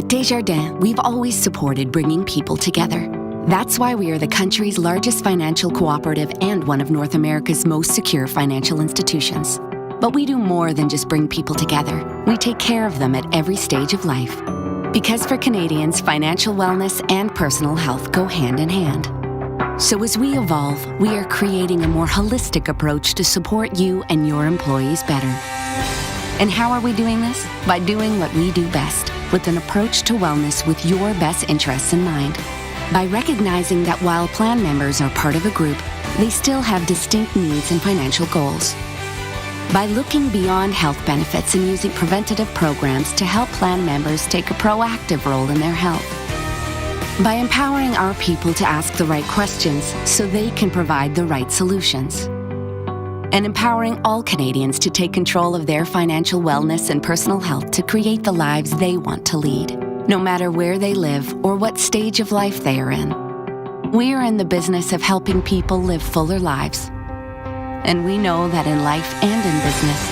At Desjardins, we've always supported bringing people together. That's why we are the country's largest financial cooperative and one of North America's most secure financial institutions. But we do more than just bring people together. We take care of them at every stage of life. Because for Canadians, financial wellness and personal health go hand in hand. So as we evolve, we are creating a more holistic approach to support you and your employees better. And how are we doing this? By doing what we do best, with an approach to wellness with your best interests in mind. By recognizing that while plan members are part of a group, they still have distinct needs and financial goals. By looking beyond health benefits and using preventative programs to help plan members take a proactive role in their health. By empowering our people to ask the right questions so they can provide the right solutions. And empowering all Canadians to take control of their financial wellness and personal health to create the lives they want to lead, no matter where they live or what stage of life they are in. We are in the business of helping people live fuller lives. And we know that in life and in business,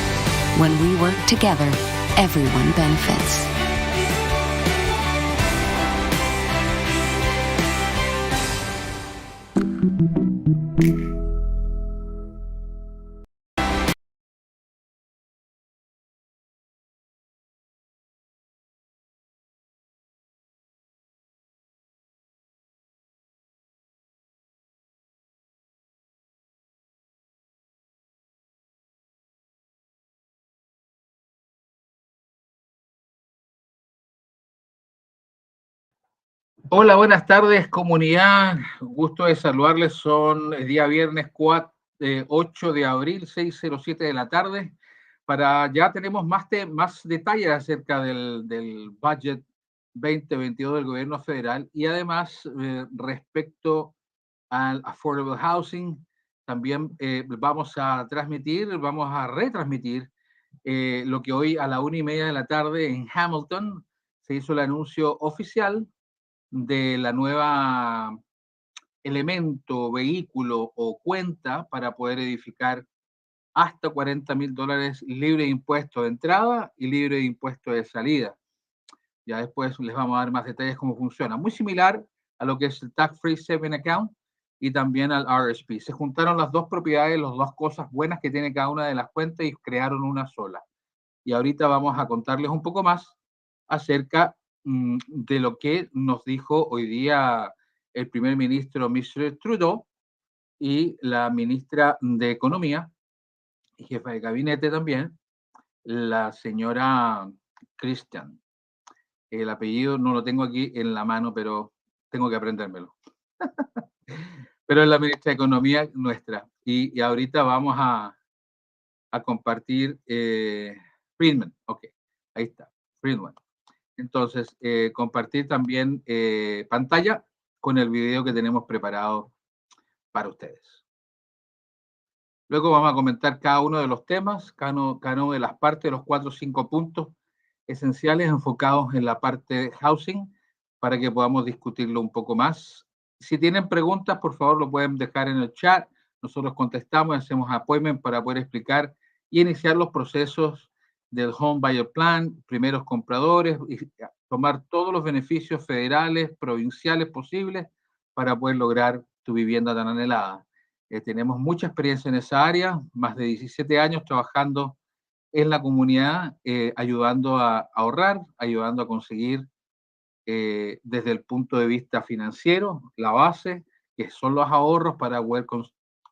when we work together, everyone benefits. Hola, buenas tardes, comunidad. Gusto de saludarles. Son el día viernes 8 de abril, 6:07 de la tarde. Ya tenemos más detalles acerca del budget 2022 del gobierno federal y además respecto al affordable housing, también vamos a retransmitir lo que hoy a la 1:30 de la tarde en Hamilton se hizo el anuncio oficial de la nueva elemento, vehículo o cuenta para poder edificar hasta $40,000 libre de impuestos de entrada y libre de impuestos de salida. Ya después les vamos a dar más detalles cómo funciona. Muy similar a lo que es el Tax Free Saving Account y también al RSP. Se juntaron las dos propiedades, las dos cosas buenas que tiene cada una de las cuentas y crearon una sola. Y ahorita vamos a contarles un poco más acerca de lo que nos dijo hoy día el primer ministro Mr. Trudeau y la ministra de Economía y jefa de gabinete también, la señora Christian. El apellido no lo tengo aquí en la mano, pero tengo que aprendérmelo. Pero es la ministra de Economía nuestra. Y ahorita vamos a compartir Friedman. Ok, ahí está, Friedman. Entonces, compartir también pantalla con el video que tenemos preparado para ustedes. Luego vamos a comentar cada uno de los temas, cada uno de las partes, los 4 o 5 puntos esenciales enfocados en la parte de housing para que podamos discutirlo un poco más. Si tienen preguntas, por favor, lo pueden dejar en el chat. Nosotros contestamos, hacemos appointment para poder explicar y iniciar los procesos del Home Buyer Plan, primeros compradores, y tomar todos los beneficios federales, provinciales posibles para poder lograr tu vivienda tan anhelada. Tenemos mucha experiencia en esa área, más de 17 años trabajando en la comunidad, ayudando a ahorrar, ayudando a conseguir desde el punto de vista financiero, la base, que son los ahorros para poder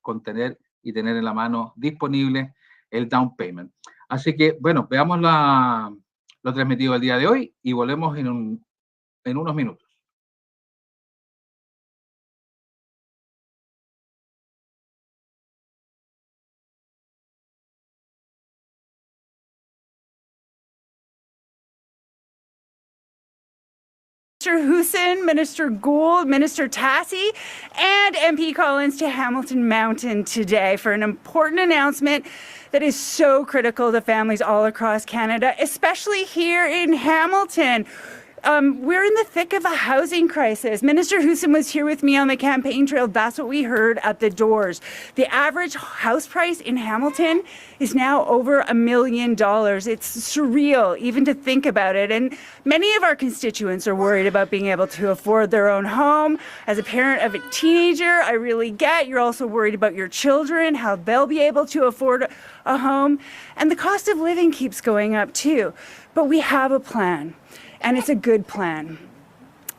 contener y tener en la mano disponible el down payment. Así que, bueno, veamos lo transmitido el día de hoy y volvemos en unos minutos. Minister Huson, Minister Gould, Minister Tassi, and MP Collins to Hamilton Mountain today for an important announcement that is so critical to families all across Canada, especially here in Hamilton. we're in the thick of a housing crisis. Minister Huson was here with me on the campaign trail. That's what we heard at the doors. The average house price in Hamilton is now over $1 million. It's surreal even to think about it. And many of our constituents are worried about being able to afford their own home. As a parent of a teenager, I really get you're also worried about your children, how they'll be able to afford a home. And the cost of living keeps going up too. But we have a plan, and it's a good plan.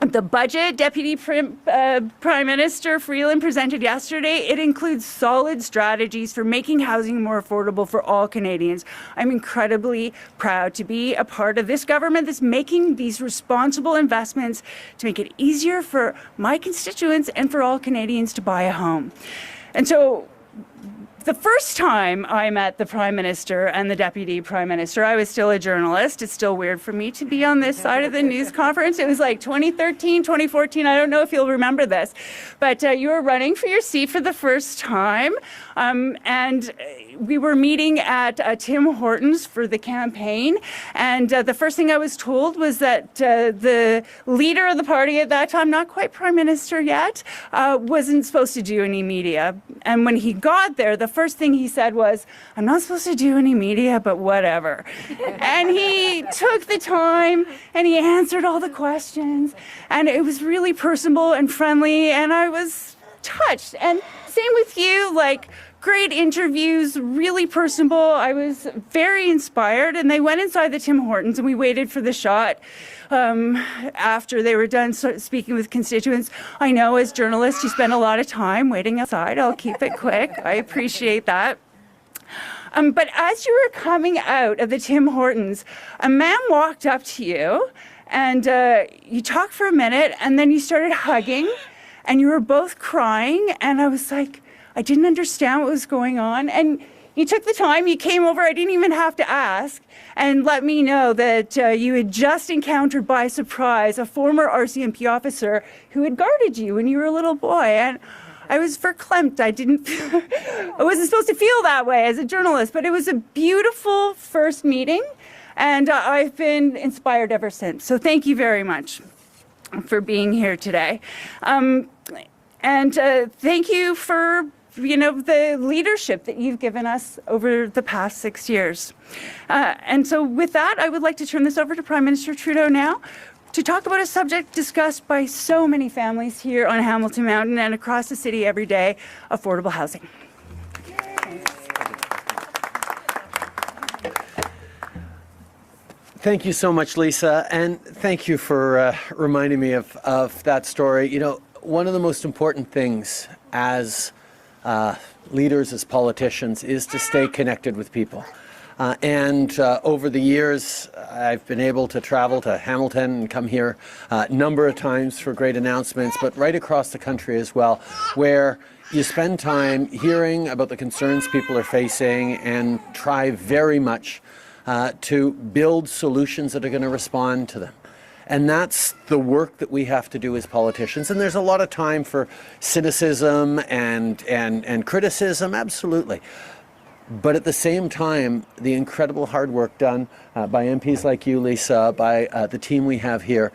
The budget Deputy Prime Minister Freeland presented yesterday, it includes solid strategies for making housing more affordable for all Canadians. I'm incredibly proud to be a part of this government that's making these responsible investments to make it easier for my constituents and for all Canadians to buy a home. And so the first time I met the Prime Minister and the Deputy Prime Minister, I was still a journalist. It's still weird for me to be on this side of the news conference. It was like 2013, 2014. I don't know if you'll remember this, but you were running for your seat for the first time. And we were meeting at Tim Hortons for the campaign. And the first thing I was told was that the leader of the party at that time, not quite Prime Minister yet, wasn't supposed to do any media. And when he got there, the first thing he said was, "I'm not supposed to do any media, but whatever." And he took the time and he answered all the questions. And it was really personable and friendly. And I was touched. And same with you, like, great interviews, really personable. I was very inspired. And they went inside the Tim Hortons and we waited for the shot after they were done speaking with constituents. I know as journalists, you spend a lot of time waiting outside. I'll keep it quick. I appreciate that. But as you were coming out of the Tim Hortons, a man walked up to you and you talked for a minute and then you started hugging and you were both crying. And I was like, I didn't understand what was going on. And you took the time, you came over, I didn't even have to ask, and let me know that you had just encountered by surprise a former RCMP officer who had guarded you when you were a little boy. And I was verklempt. I wasn't supposed to feel that way as a journalist, but it was a beautiful first meeting, and I've been inspired ever since. So thank you very much for being here today. And thank you for the leadership that you've given us over the past 6 years. And so with that, I would like to turn this over to Prime Minister Trudeau now to talk about a subject discussed by so many families here on Hamilton Mountain and across the city every day, affordable housing. Thank you so much, Lisa, and thank you for reminding me of that story. You know, one of the most important things as leaders, as politicians, is to stay connected with people. And over the years, I've been able to travel to Hamilton and come here a number of times for great announcements, but right across the country as well, where you spend time hearing about the concerns people are facing and try very much to build solutions that are going to respond to them. And that's the work that we have to do as politicians. And there's a lot of time for cynicism and criticism, absolutely. But at the same time, the incredible hard work done by MPs like you, Lisa, by the team we have here,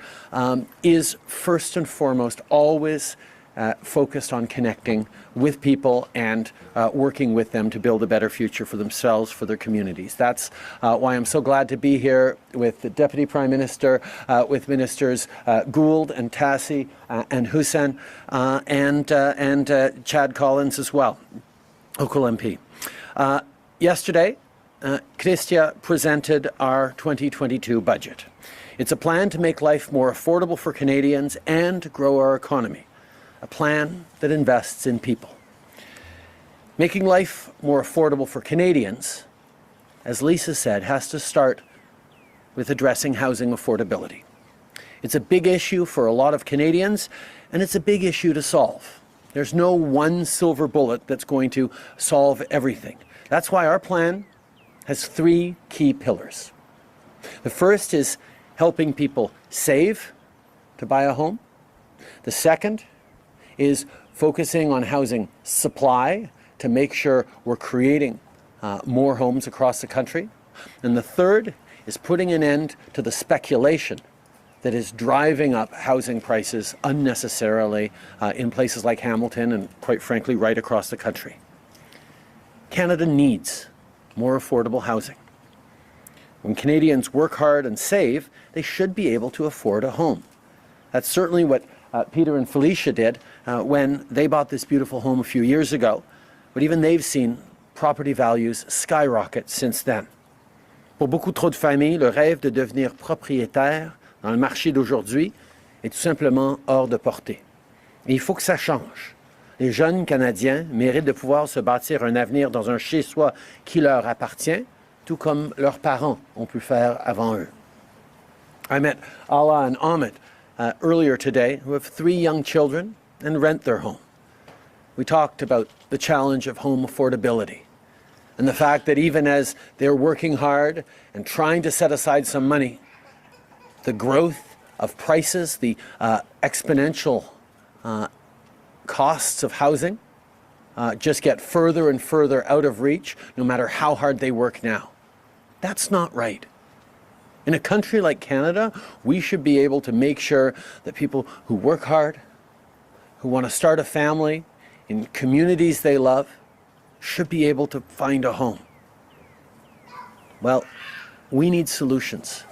is first and foremost always focused on connecting with people and working with them to build a better future for themselves, for their communities. That's why I'm so glad to be here with the Deputy Prime Minister, with Ministers Gould and Tassi and Huson, and Chad Collins as well, local MP. Yesterday, Christia presented our 2022 budget. It's a plan to make life more affordable for Canadians and grow our economy. A plan that invests in people. Making life more affordable for Canadians, as Lisa said, has to start with addressing housing affordability. It's a big issue for a lot of Canadians, and it's a big issue to solve. There's no one silver bullet that's going to solve everything. That's why our plan has 3 key pillars. The first is helping people save to buy a home. The second is focusing on housing supply to make sure we're creating more homes across the country. And the third is putting an end to the speculation that is driving up housing prices unnecessarily in places like Hamilton and, quite frankly, right across the country. Canada needs more affordable housing. When Canadians work hard and save, they should be able to afford a home. That's certainly what Peter and Felicia did when they bought this beautiful home a few years ago, but even they've seen property values skyrocket since then. Pour beaucoup trop de familles, le rêve de devenir propriétaire dans le marché d'aujourd'hui est tout simplement hors de portée. Et il faut que ça change. Les jeunes Canadiens méritent de pouvoir se bâtir un avenir dans un chez-soi qui leur appartient, tout comme leurs parents ont pu faire avant eux. I met Ala and Amit earlier today, who have 3 young children and rent their home. We talked about the challenge of home affordability and the fact that even as they're working hard and trying to set aside some money, the growth of prices, the exponential costs of housing just get further and further out of reach no matter how hard they work now. That's not right. In a country like Canada, we should be able to make sure that people who work hard, who want to start a family in communities they love, should be able to find a home. Well, we need solutions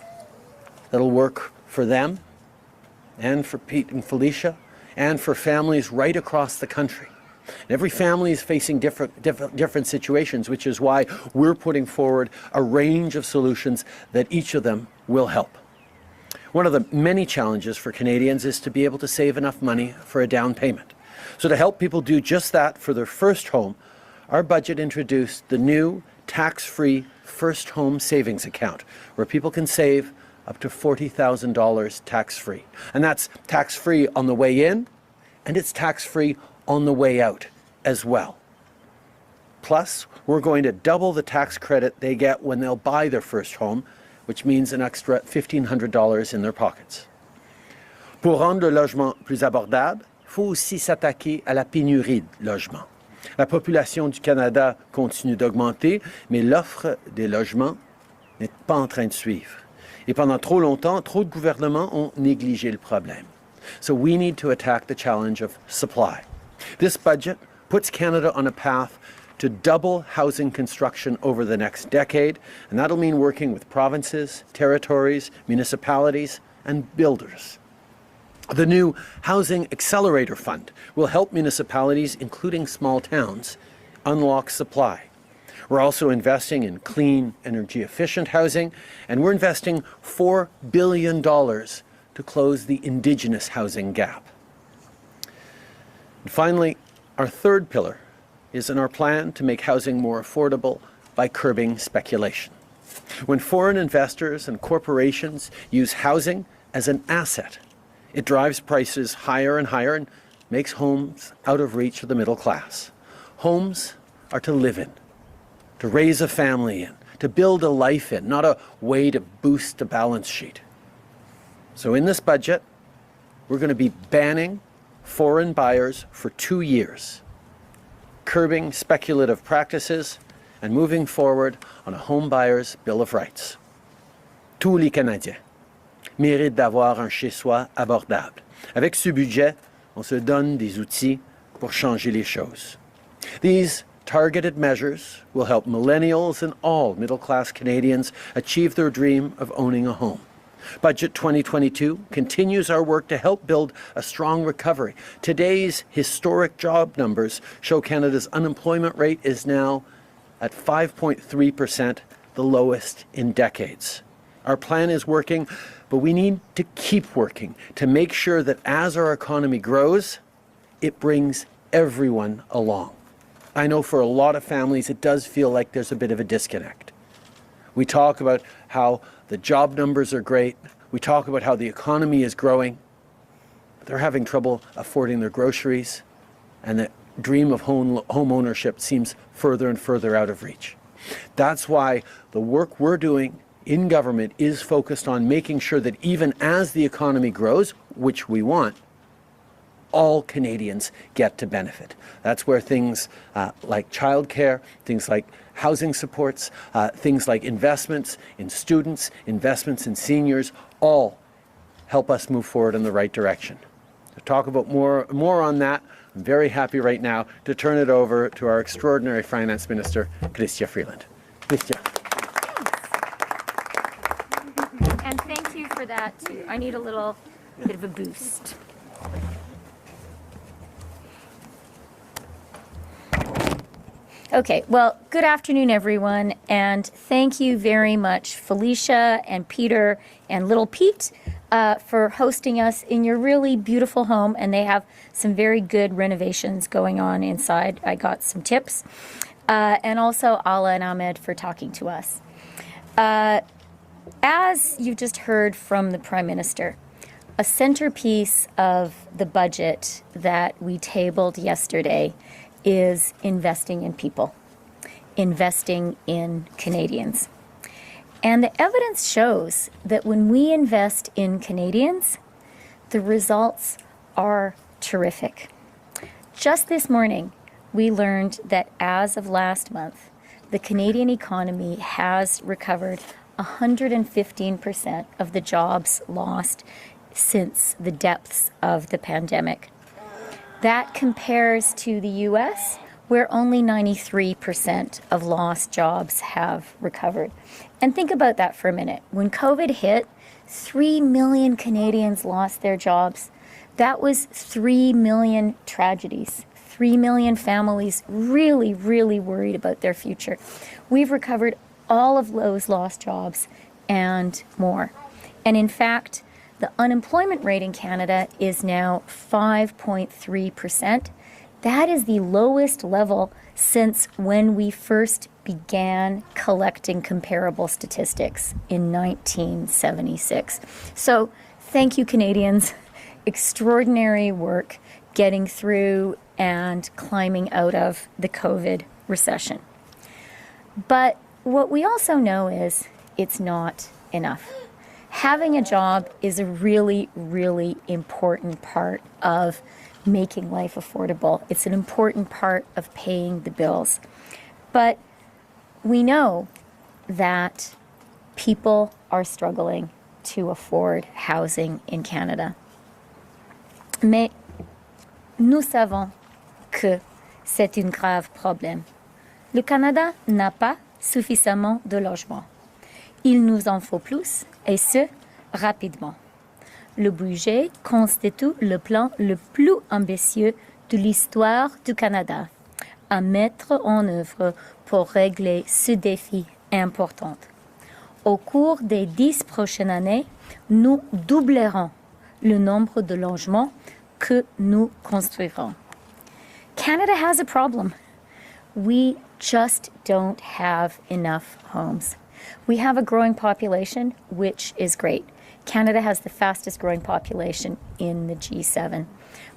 that'll work for them and for Pete and Felicia and for families right across the country. And every family is facing different situations, which is why we're putting forward a range of solutions that each of them will help. One of the many challenges for Canadians is to be able to save enough money for a down payment. So to help people do just that for their first home, our budget introduced the new tax-free first home savings account, where people can save up to $40,000 tax-free. And that's tax-free on the way in, and it's tax-free on the way out as well. Plus, we're going to double the tax credit they get when they'll buy their first home, which means an extra $1,500 in their pockets. Pour rendre le logement plus abordable, il faut aussi s'attaquer à la pénurie de logements. La population du Canada continue d'augmenter, mais l'offre des logements n'est pas en train de suivre. Et pendant trop longtemps, trop de gouvernements ont négligé le problème. So we need to attack the challenge of supply. This budget puts Canada on a path to double housing construction over the next decade, and that'll mean working with provinces, territories, municipalities, and builders. The new Housing Accelerator Fund will help municipalities, including small towns, unlock supply. We're also investing in clean, energy-efficient housing, and we're investing $4 billion to close the Indigenous housing gap. And finally, our third pillar is in our plan to make housing more affordable by curbing speculation. When foreign investors and corporations use housing as an asset, it drives prices higher and higher and makes homes out of reach of the middle class. Homes are to live in, to raise a family in, to build a life in, not a way to boost a balance sheet. So in this budget, we're going to be banning foreign buyers for 2 years, curbing speculative practices, and moving forward on a home buyer's Bill of Rights. Tous les Canadiens méritent d'avoir un chez-soi abordable. Avec ce budget, on se donne des outils pour changer les choses. These targeted measures will help millennials and all middle-class Canadians achieve their dream of owning a home. Budget 2022 continues our work to help build a strong recovery. Today's historic job numbers show Canada's unemployment rate is now at 5.3%, the lowest in decades. Our plan is working, but we need to keep working to make sure that as our economy grows, it brings everyone along. I know for a lot of families, it does feel like there's a bit of a disconnect. We talk about how the job numbers are great. We talk about how the economy is growing. But they're having trouble affording their groceries, and the dream of home ownership seems further and further out of reach. That's why the work we're doing in government is focused on making sure that even as the economy grows, which we want, all Canadians get to benefit. That's where things like childcare, things like housing supports, things like investments in students, investments in seniors, all help us move forward in the right direction. To talk about more on that, I'm very happy right now to turn it over to our extraordinary Finance Minister, Chrystia Freeland. Chrystia. And thank you for that too. I need a little bit of a boost. Okay, well, good afternoon, everyone, and thank you very much, Felicia and Peter and little Pete, for hosting us in your really beautiful home, and they have some very good renovations going on inside. I got some tips, and also Ala and Ahmed for talking to us. As you just heard from the Prime Minister, a centerpiece of the budget that we tabled yesterday is investing in people, investing in Canadians. And the evidence shows that when we invest in Canadians, the results are terrific. Just this morning, we learned that as of last month, the Canadian economy has recovered 115% of the jobs lost since the depths of the pandemic. That compares to the US, where only 93% of lost jobs have recovered. And think about that for a minute. When COVID hit, 3 million Canadians lost their jobs. That was 3 million tragedies. 3 million families really, really worried about their future. We've recovered all of those lost jobs and more. And in fact, the unemployment rate in Canada is now 5.3%. That is the lowest level since when we first began collecting comparable statistics in 1976. So thank you, Canadians. Extraordinary work getting through and climbing out of the COVID recession. But what we also know is it's not enough. Having a job is a really, really important part of making life affordable. It's an important part of paying the bills. But we know that people are struggling to afford housing in Canada. Mais nous savons que c'est un grave problème. Le Canada n'a pas suffisamment de logements. Il nous en faut plus, et ce, rapidement. Le budget constitue le plan le plus ambitieux de l'histoire du Canada à mettre en œuvre pour régler ce défi important. Au cours des 10 prochaines années, nous doublerons le nombre de logements que nous construirons. Canada has a problem. We just don't have enough homes. We have a growing population, which is great. Canada has the fastest growing population in the G7.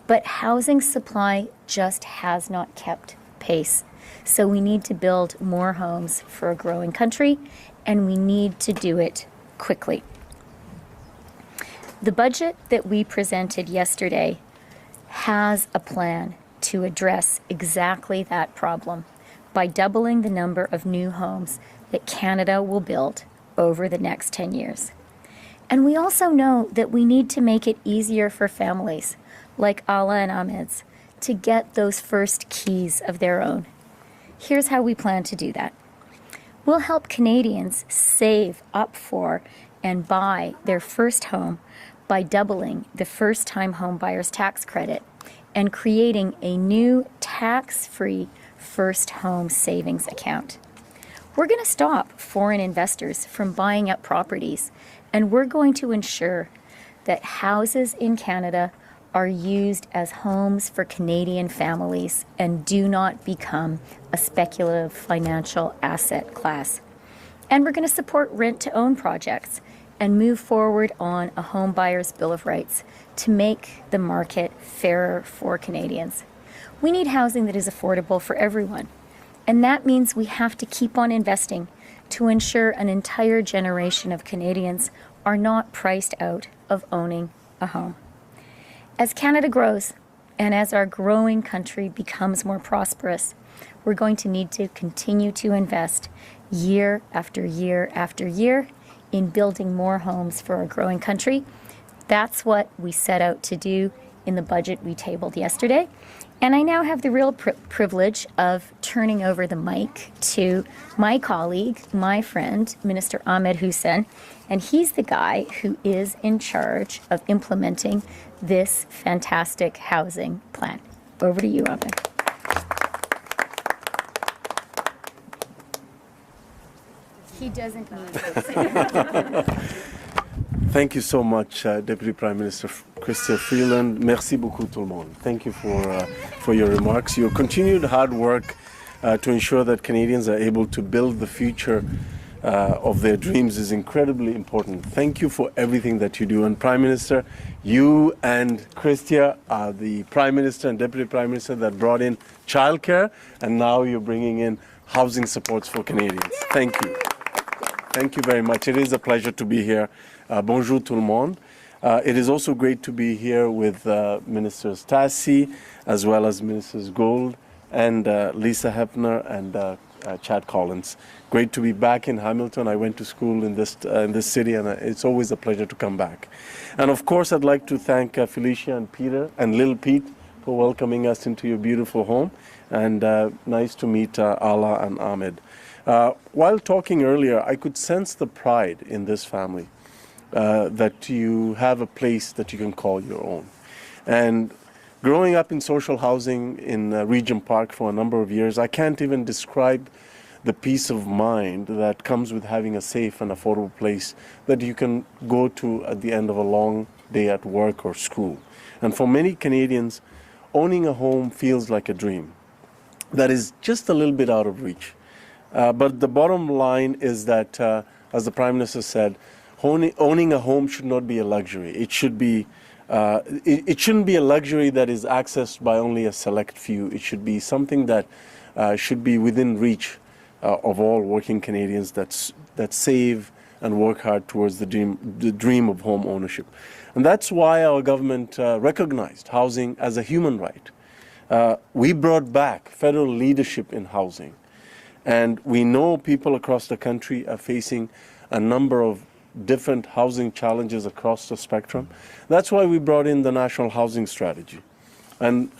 But housing supply just has not kept pace. So we need to build more homes for a growing country, and we need to do it quickly. The budget that we presented yesterday has a plan to address exactly that problem by doubling the number of new homes that Canada will build over the next 10 years. And we also know that we need to make it easier for families like Ala and Ahmed's to get those first keys of their own. Here's how we plan to do that. We'll help Canadians save up for and buy their first home by doubling the first-time home buyer's tax credit and creating a new tax-free first home savings account. We're going to stop foreign investors from buying up properties, and we're going to ensure that houses in Canada are used as homes for Canadian families and do not become a speculative financial asset class. And we're going to support rent-to-own projects and move forward on a home buyer's bill of rights to make the market fairer for Canadians. We need housing that is affordable for everyone. And that means we have to keep on investing to ensure an entire generation of Canadians are not priced out of owning a home. As Canada grows and as our growing country becomes more prosperous, we're going to need to continue to invest year after year after year in building more homes for our growing country That's what we set out to do in the budget we tabled yesterday. And I now have the real privilege of turning over the mic to my colleague, my friend, Minister Ahmed Hussein, and he's the guy who is in charge of implementing this fantastic housing plan. Over to you, Ahmed. He doesn't need this. Thank you so much, Deputy Prime Minister Chrystia Freeland. Merci beaucoup tout le monde. Thank you for your remarks. Your continued hard work to ensure that Canadians are able to build the future of their dreams is incredibly important. Thank you for everything that you do. And Prime Minister, you and Chrystia are the Prime Minister and Deputy Prime Minister that brought in childcare, and now you're bringing in housing supports for Canadians. Thank you. Thank you very much. It is a pleasure to be here. Bonjour tout le monde. It is also great to be here with Ministers Tassi, as well as Ministers Gold and Lisa Hepner and Chad Collins. Great to be back in Hamilton. I went to school in this city, and it's always a pleasure to come back. And of course, I'd like to thank Felicia and Peter and Little Pete for welcoming us into your beautiful home. And nice to meet Ala and Ahmed. While talking earlier, I could sense the pride in this family. That you have a place that you can call your own. And growing up in social housing in Regent Park for a number of years, I can't even describe the peace of mind that comes with having a safe and affordable place that you can go to at the end of a long day at work or school. And for many Canadians, owning a home feels like a dream that is just a little bit out of reach. But the bottom line is that, as the Prime Minister said, owning a home should not be a luxury. It should be. It shouldn't be a luxury that is accessed by only a select few. It should be something that should be within reach of all working Canadians that save and work hard towards the dream of home ownership. And that's why our government recognized housing as a human right. We brought back federal leadership in housing. And we know people across the country are facing a number of different housing challenges across the spectrum. That's why we brought in the National Housing Strategy. And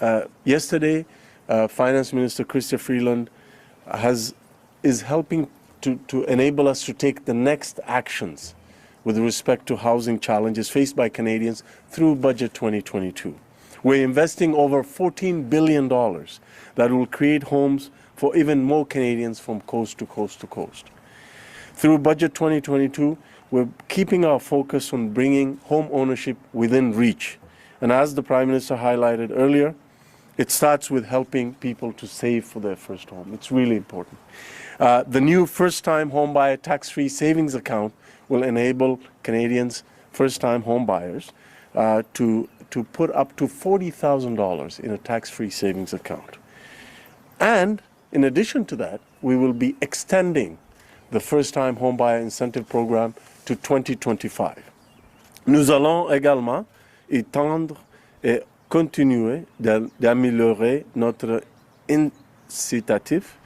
yesterday, Finance Minister Chrystia Freeland is helping to enable us to take the next actions with respect to housing challenges faced by Canadians through Budget 2022. We're investing over $14 billion that will create homes for even more Canadians from coast to coast to coast. Through Budget 2022, we're keeping our focus on bringing home ownership within reach. And as the Prime Minister highlighted earlier, it starts with helping people to save for their first home. It's really important. The new first-time homebuyer tax-free savings account will enable Canadians, first-time homebuyers, to put up to $40,000 in a tax-free savings account. And in addition to that, we will be extending the first-time homebuyer incentive program to 2025. Nous allons également étendre et continuer d'améliorer notre incitatif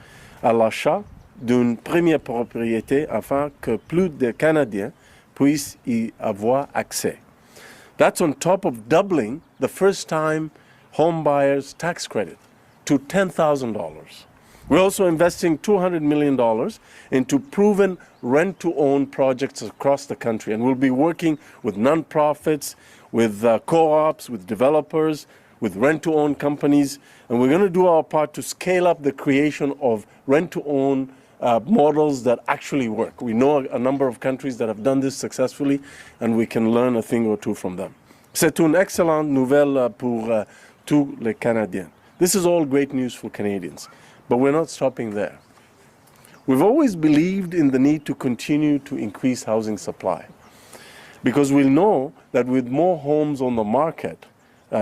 à l'achat d'une première propriété afin que plus de Canadiens puissent y avoir accès. That's on top of doubling the first-time homebuyers tax credit to $10,000. We're also investing $200 million into proven rent-to-own projects across the country, and we'll be working with nonprofits, with co-ops, with developers, with rent-to-own companies, and we're going to do our part to scale up the creation of rent-to-own models that actually work. We know a number of countries that have done this successfully, and we can learn a thing or two from them. C'est une excellente nouvelle pour tous les Canadiens. This is all great news for Canadians. But we're not stopping there. We've always believed in the need to continue to increase housing supply, because we know that with more homes on the market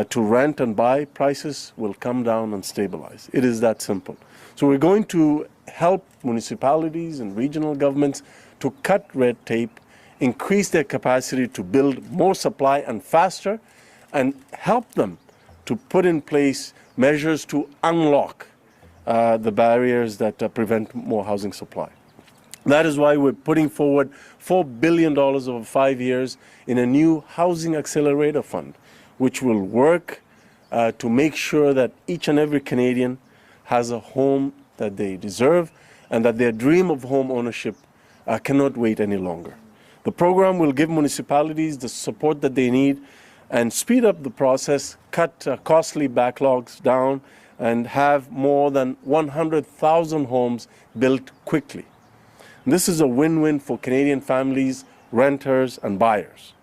to rent and buy, prices will come down and stabilize. It is that simple. So we're going to help municipalities and regional governments to cut red tape, increase their capacity to build more supply and faster, and help them to put in place measures to unlock the barriers that prevent more housing supply. That is why we're putting forward $4 billion over 5 years in a new housing accelerator fund, which will work to make sure that each and every Canadian has a home that they deserve and that their dream of home ownership cannot wait any longer. The program will give municipalities the support that they need and speed up the process, cut costly backlogs down, and have more than 100,000 homes built quickly. This is a win-win for Canadian families, renters, and buyers.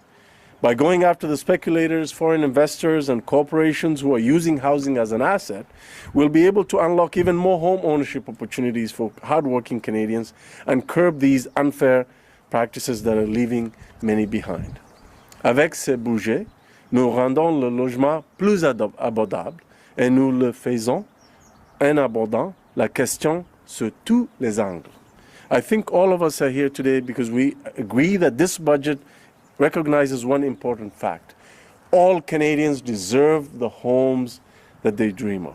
By going after the speculators, foreign investors, and corporations who are using housing as an asset, we'll be able to unlock even more home ownership opportunities for hardworking Canadians and curb these unfair practices that are leaving many behind. Avec ce budget, nous rendons le logement plus abordable et nous le faisons en abordant la question sur tous les angles. I think all of us are here today because we agree that this budget recognizes one important fact. All Canadians deserve the homes that they dream of.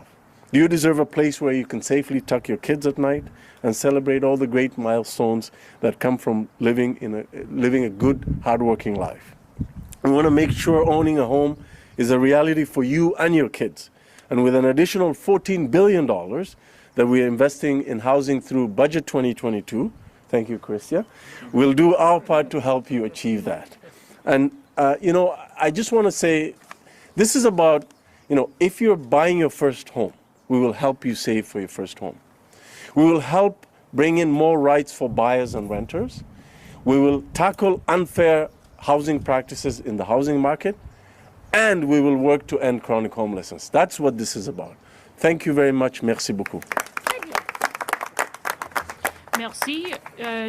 You deserve a place where you can safely tuck your kids at night and celebrate all the great milestones that come from living a good, hardworking life. We want to make sure owning a home is a reality for you and your kids. And with an additional $14 billion that we are investing in housing through Budget 2022, thank you, Christia, we'll do our part to help you achieve that. And, I just want to say, this is about, if you're buying your first home, we will help you save for your first home. We will help bring in more rights for buyers and renters. We will tackle unfair housing practices in the housing market, and we will work to end chronic homelessness. That's what this is about. Thank you very much. Merci beaucoup. Merci.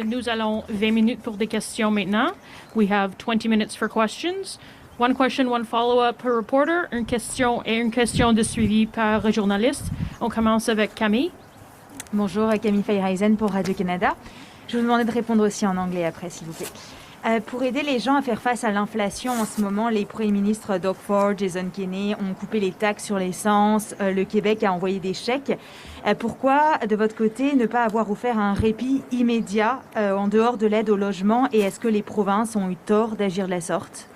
Nous allons 20 minutes pour des questions maintenant. We have 20 minutes for questions. One question, one follow-up per reporter. Une question et une question de suivi par journaliste. On commence avec Camille. Bonjour, Camille Feyereisen pour Radio-Canada. Je vous demandais de répondre aussi en anglais après, s'il vous plaît. Pour aider les gens à faire face à l'inflation, en ce moment, les premiers ministres Doug Ford, Jason Kenney ont coupé les taxes sur l'essence. Le Québec a envoyé des chèques. Pourquoi, de votre côté, ne pas avoir offert un répit immédiat en dehors de l'aide au logement? Et est-ce que les provinces ont eu tort d'agir de la sorte?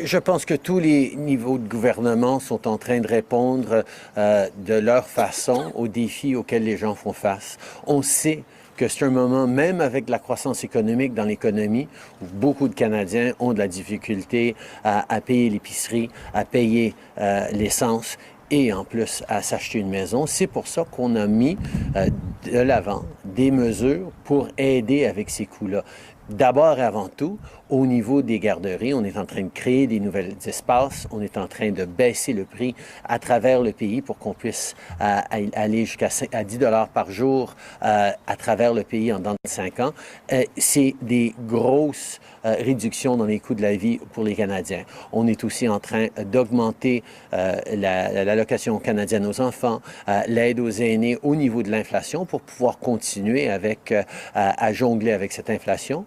Je pense que tous les niveaux de gouvernement sont en train de répondre de leur façon aux défis auxquels les gens font face. On sait que c'est un moment, même avec la croissance économique dans l'économie, où beaucoup de Canadiens ont de la difficulté à payer l'épicerie, à payer l'essence et en plus à s'acheter une maison. C'est pour ça qu'on a mis de l'avant des mesures pour aider avec ces coûts-là. D'abord et avant tout, au niveau des garderies, on est en train de créer des nouveaux espaces, on est en train de baisser le prix à travers le pays pour qu'on puisse aller jusqu'à 10 $ par jour à travers le pays en dans 5 ans. C'est des grosses réductions dans les coûts de la vie pour les Canadiens. On est aussi en train d'augmenter l'allocation canadienne aux enfants, l'aide aux aînés au niveau de l'inflation pour pouvoir continuer à jongler avec cette inflation.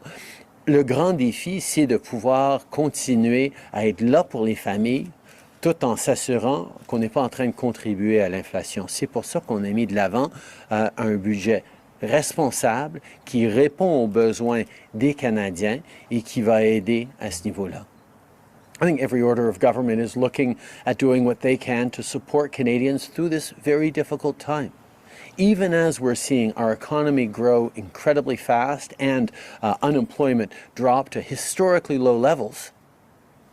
Le grand défi, c'est de pouvoir continuer à être là pour les familles tout en s'assurant qu'on n'est pas en train de contribuer à l'inflation. C'est pour ça qu'on a mis de l'avant un budget responsable qui répond aux besoins des Canadiens et qui va aider à ce niveau-là. I think every order of government is looking at doing what they can to support Canadians through this very difficult time. Even as we're seeing our economy grow incredibly fast and unemployment drop to historically low levels,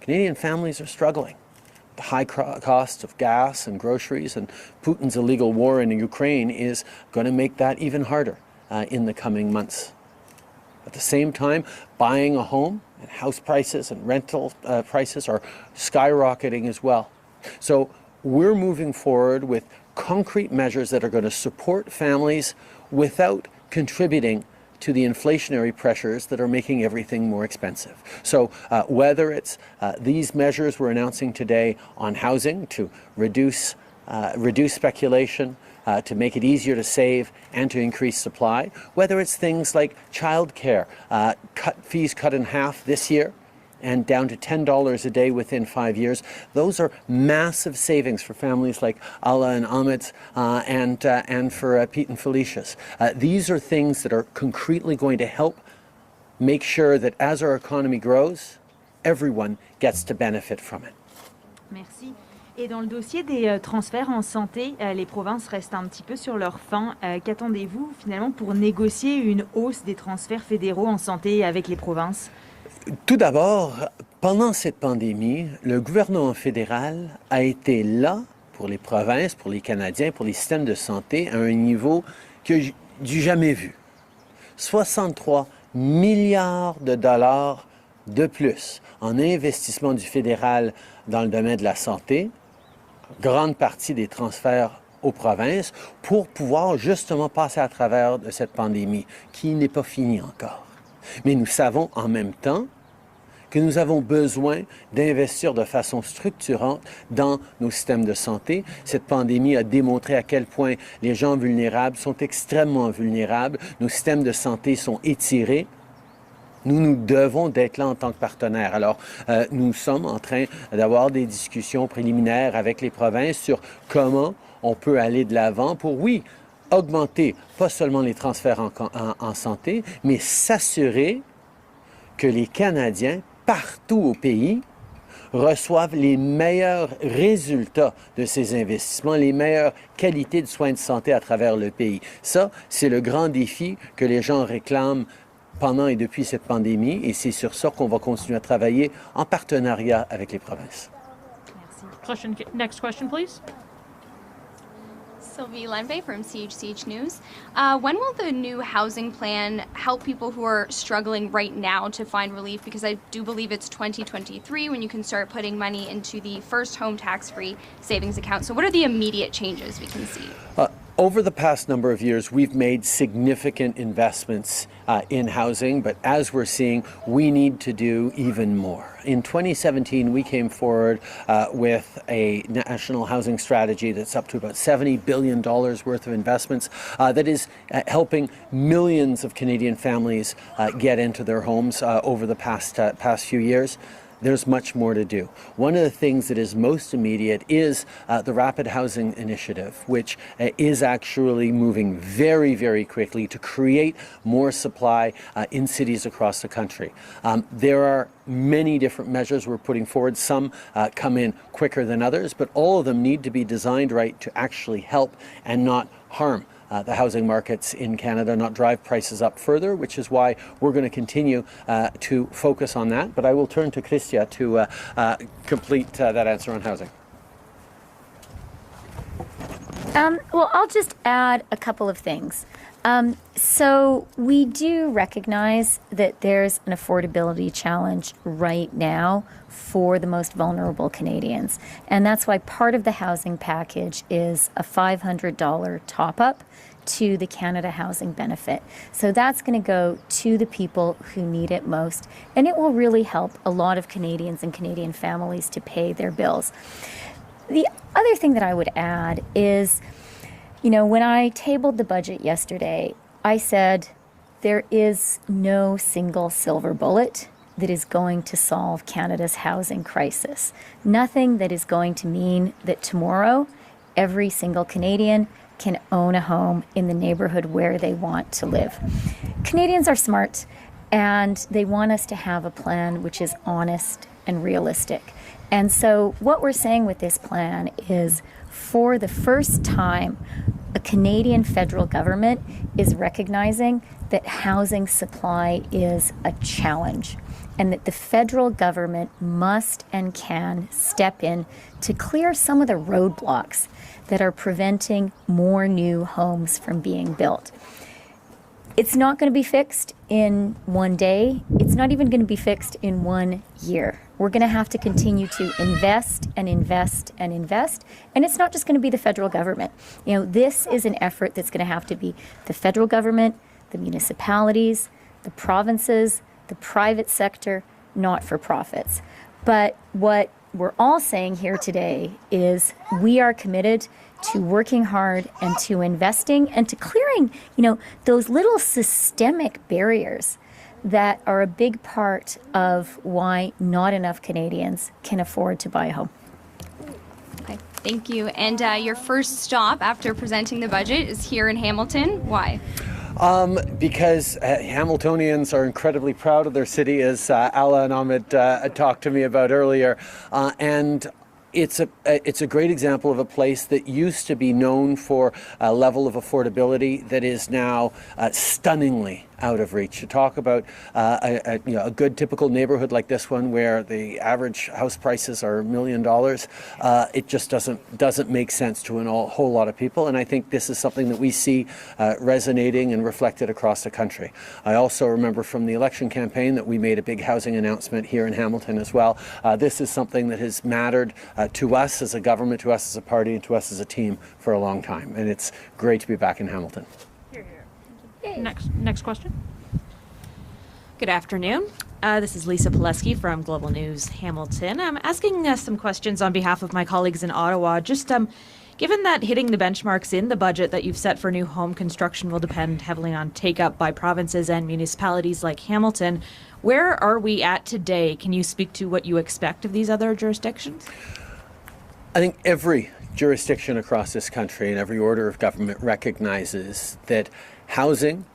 Canadian families are struggling. The high costs of gas and groceries and Putin's illegal war in Ukraine is going to make that even harder in the coming months. At the same time, buying a home and house prices and rental prices are skyrocketing as well. So we're moving forward with concrete measures that are going to support families without contributing to the inflationary pressures that are making everything more expensive. So whether it's these measures we're announcing today on housing to reduce speculation, to make it easier to save and to increase supply, whether it's things like childcare, fees cut in half this year, and down to $10 a day within 5 years. Those are massive savings for families like Alla and Ahmed's and for Pete and Felicia's. These are things that are concretely going to help make sure that as our economy grows, everyone gets to benefit from it. Merci. Et dans le dossier des transferts en santé, les provinces restent un petit peu sur leur faim. Qu'attendez-vous finalement pour négocier une hausse des transferts fédéraux en santé avec les provinces? Tout d'abord, pendant cette pandémie, le gouvernement fédéral a été là pour les provinces, pour les Canadiens, pour les systèmes de santé à un niveau que j'ai jamais vu. 63 milliards de dollars de plus en investissement du fédéral dans le domaine de la santé, grande partie des transferts aux provinces, pour pouvoir justement passer à travers de cette pandémie qui n'est pas finie encore. Mais nous savons en même temps que nous avons besoin d'investir de façon structurante dans nos systèmes de santé. Cette pandémie a démontré à quel point les gens vulnérables sont extrêmement vulnérables. Nos systèmes de santé sont étirés. Nous devons d'être là en tant que partenaires. Alors, nous sommes en train d'avoir des discussions préliminaires avec les provinces sur comment on peut aller de l'avant pour, oui, augmenter pas seulement les transferts en santé, mais s'assurer que les Canadiens, partout au pays, reçoivent les meilleurs résultats de ces investissements, les meilleures qualités de soins de santé à travers le pays. Ça, c'est le grand défi que les gens réclament pendant et depuis cette pandémie, et c'est sur ça qu'on va continuer à travailler en partenariat avec les provinces. Next question, please. Sylvie Lenbay from CHCH News. When will the new housing plan help people who are struggling right now to find relief? Because I do believe it's 2023 when you can start putting money into the first home tax-free savings account. So what are the immediate changes we can see? Over the past number of years, we've made significant investments in housing, but as we're seeing, we need to do even more. In 2017, we came forward with a national housing strategy that's up to about $70 billion worth of investments that is helping millions of Canadian families get into their homes over the past few years. There's much more to do. One of the things that is most immediate is the Rapid Housing Initiative, which is actually moving very, very quickly to create more supply in cities across the country. There are many different measures we're putting forward. Some come in quicker than others, but all of them need to be designed right to actually help and not harm the housing markets in Canada, not drive prices up further, which is why we're going to continue to focus on that. But I will turn to Christia to complete that answer on housing. Well, I'll just add a couple of things. So we do recognize that there's an affordability challenge right now for the most vulnerable Canadians. And that's why part of the housing package is a $500 top-up to the Canada Housing Benefit. So that's going to go to the people who need it most. And it will really help a lot of Canadians and Canadian families to pay their bills. The other thing that I would add is, you know, when I tabled the budget yesterday, I said there is no single silver bullet that is going to solve Canada's housing crisis. Nothing that is going to mean that tomorrow every single Canadian can own a home in the neighborhood where they want to live. Canadians are smart, and they want us to have a plan which is honest and realistic. And so what we're saying with this plan is, for the first time, a Canadian federal government is recognizing that housing supply is a challenge, and that the federal government must and can step in to clear some of the roadblocks that are preventing more new homes from being built. It's not going to be fixed in one day. It's not even going to be fixed in 1 year. We're going to have to continue to invest and invest and invest. And it's not just going to be the federal government. You know, this is an effort that's going to have to be the federal government, the municipalities, the provinces, the private sector, not-for-profits. But what we're all saying here today is we are committed to working hard and to investing and to clearing, you know, those little systemic barriers that are a big part of why not enough Canadians can afford to buy a home. Okay, thank you. And your first stop after presenting the budget is here in Hamilton. Why? Because Hamiltonians are incredibly proud of their city, as Alla and Ahmed talked to me about earlier, and it's a great example of a place that used to be known for a level of affordability that is now stunningly out of reach. To talk about a good typical neighborhood like this one, where the average house prices are $1 million, it just doesn't make sense to a whole lot of people. And I think this is something that we see resonating and reflected across the country. I also remember from the election campaign that we made a big housing announcement here in Hamilton as well. This is something that has mattered to us as a government, to us as a party, and to us as a team for a long time. And it's great to be back in Hamilton. Next question. Good afternoon. This is Lisa Pileski from Global News Hamilton. I'm asking some questions on behalf of my colleagues in Ottawa. Just given that hitting the benchmarks in the budget that you've set for new home construction will depend heavily on take-up by provinces and municipalities like Hamilton, where are we at today? Can you speak to what you expect of these other jurisdictions? I think every jurisdiction across this country and every order of government recognizes that housing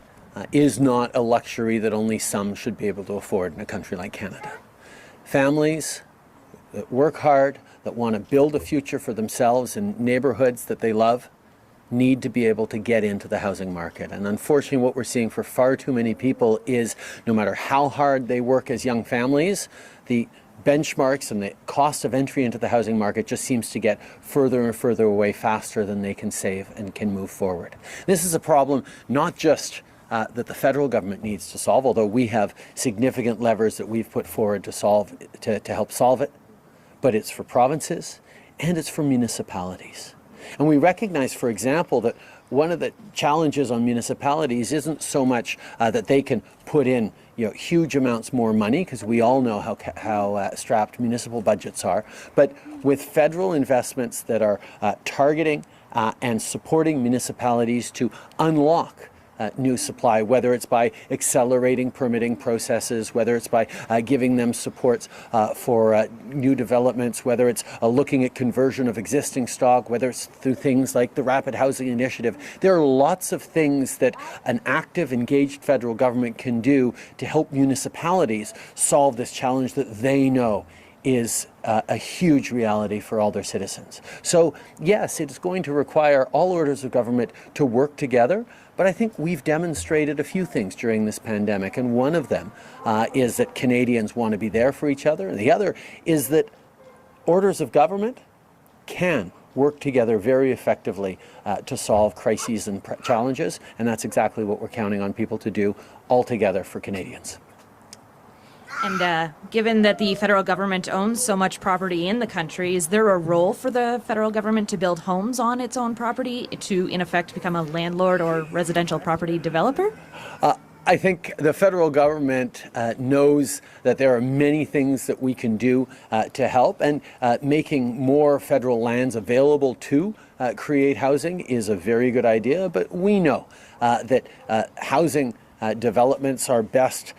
is not a luxury that only some should be able to afford in a country like Canada. Families that work hard, that want to build a future for themselves in neighborhoods that they love, need to be able to get into the housing market. And unfortunately, what we're seeing for far too many people is no matter how hard they work as young families, the benchmarks and the cost of entry into the housing market just seems to get further and further away faster than they can save and can move forward. This is a problem not just that the federal government needs to solve, although we have significant levers that we've put forward to help solve it, but it's for provinces and it's for municipalities. And we recognize, for example, that one of the challenges on municipalities isn't so much that they can put in huge amounts more money, because we all know how strapped municipal budgets are, but with federal investments that are targeting and supporting municipalities to unlock new supply, whether it's by accelerating permitting processes, whether it's by giving them supports for new developments, whether it's looking at conversion of existing stock, whether it's through things like the Rapid Housing Initiative. There are lots of things that an active, engaged federal government can do to help municipalities solve this challenge that they know is a huge reality for all their citizens. So yes, it is going to require all orders of government to work together, but I think we've demonstrated a few things during this pandemic, and one of them is that Canadians want to be there for each other, and the other is that orders of government can work together very effectively to solve crises and challenges, and that's exactly what we're counting on people to do all together for Canadians. And given that the federal government owns so much property in the country, is there a role for the federal government to build homes on its own property to, in effect, become a landlord or residential property developer? I think the federal government knows that there are many things that we can do to help, and making more federal lands available to create housing is a very good idea, but we know that housing developments are best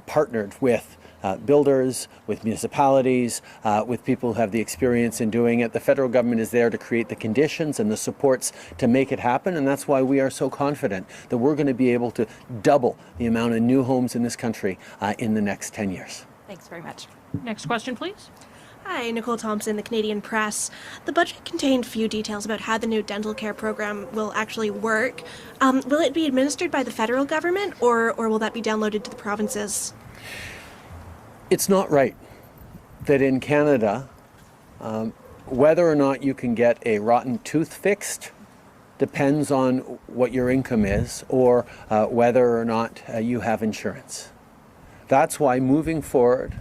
partnered with builders, with municipalities, with people who have the experience in doing it. The federal government is there to create the conditions and the supports to make it happen, and that's why we are so confident that we're going to be able to double the amount of new homes in this country in the next 10 years. Thanks very much. Next question, please. Hi, Nicole Thompson, the Canadian Press. The budget contained few details about how the new dental care program will actually work. Will it be administered by the federal government, or will that be downloaded to the provinces? It's not right that in Canada, whether or not you can get a rotten tooth fixed depends on what your income is, or whether or not you have insurance. That's why moving forward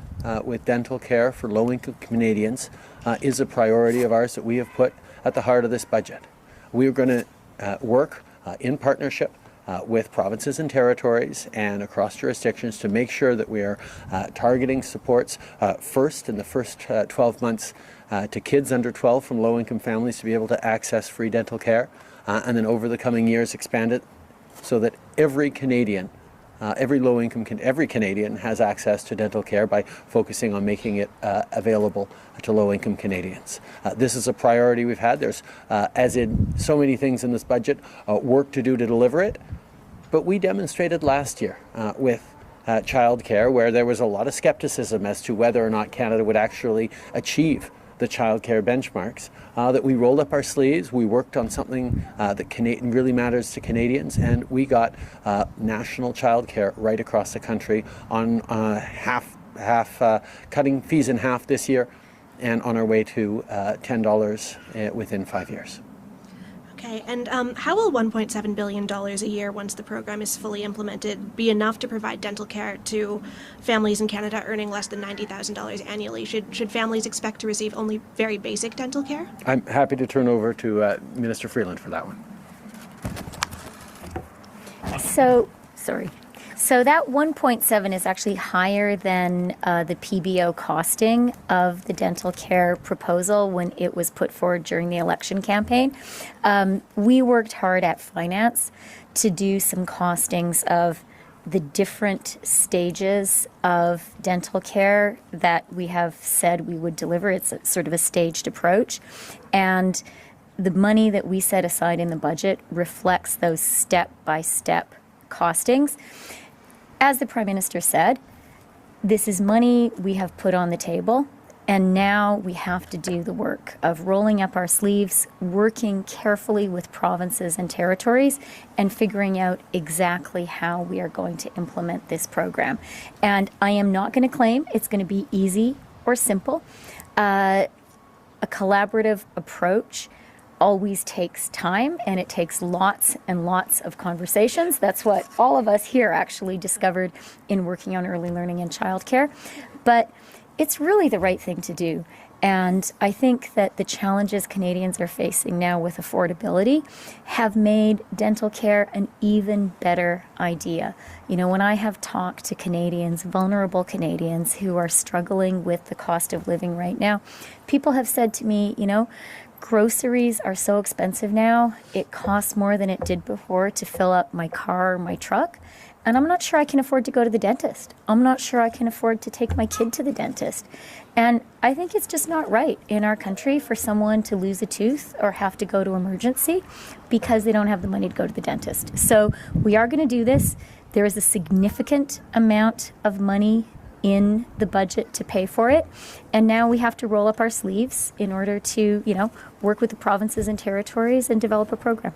with dental care for low-income Canadians is a priority of ours that we have put at the heart of this budget. We are going to work in partnership with provinces and territories and across jurisdictions to make sure that we are targeting supports first in the first 12 months to kids under 12 from low-income families to be able to access free dental care, and then over the coming years expand it so that every Canadian every Canadian has access to dental care by focusing on making it available to low-income Canadians. This is a priority we've had. There's, as in so many things in this budget, work to do to deliver it. But we demonstrated last year with childcare, where there was a lot of skepticism as to whether or not Canada would actually achieve the childcare benchmarks, that we rolled up our sleeves, we worked on something that really matters to Canadians, and we got national childcare right across the country on cutting fees in half this year, and on our way to $10 within 5 years. Okay, and how will $1.7 billion a year, once the program is fully implemented, be enough to provide dental care to families in Canada earning less than $90,000 annually? Should families expect to receive only very basic dental care? I'm happy to turn over to Minister Freeland for that one. So that 1.7 is actually higher than the PBO costing of the dental care proposal when it was put forward during the election campaign. We worked hard at finance to do some costings of the different stages of dental care that we have said we would deliver. It's sort of a staged approach. And the money that we set aside in the budget reflects those step-by-step costings. As the Prime Minister said, this is money we have put on the table, and now we have to do the work of rolling up our sleeves, working carefully with provinces and territories, and figuring out exactly how we are going to implement this program. And I am not going to claim it's going to be easy or simple. A collaborative approach always takes time, and it takes lots and lots of conversations. That's what all of us here actually discovered in working on early learning and childcare. But it's really the right thing to do. And I think that the challenges Canadians are facing now with affordability have made dental care an even better idea. You know, when I have talked to Canadians, vulnerable Canadians who are struggling with the cost of living right now, people have said to me, you know, groceries are so expensive now, it costs more than it did before to fill up my car or my truck. And I'm not sure I can afford to go to the dentist. I'm not sure I can afford to take my kid to the dentist. And I think it's just not right in our country for someone to lose a tooth or have to go to emergency because they don't have the money to go to the dentist. So we are going to do this. There is a significant amount of money in the budget to pay for it. And now we have to roll up our sleeves in order to, you know, work with the provinces and territories and develop a program.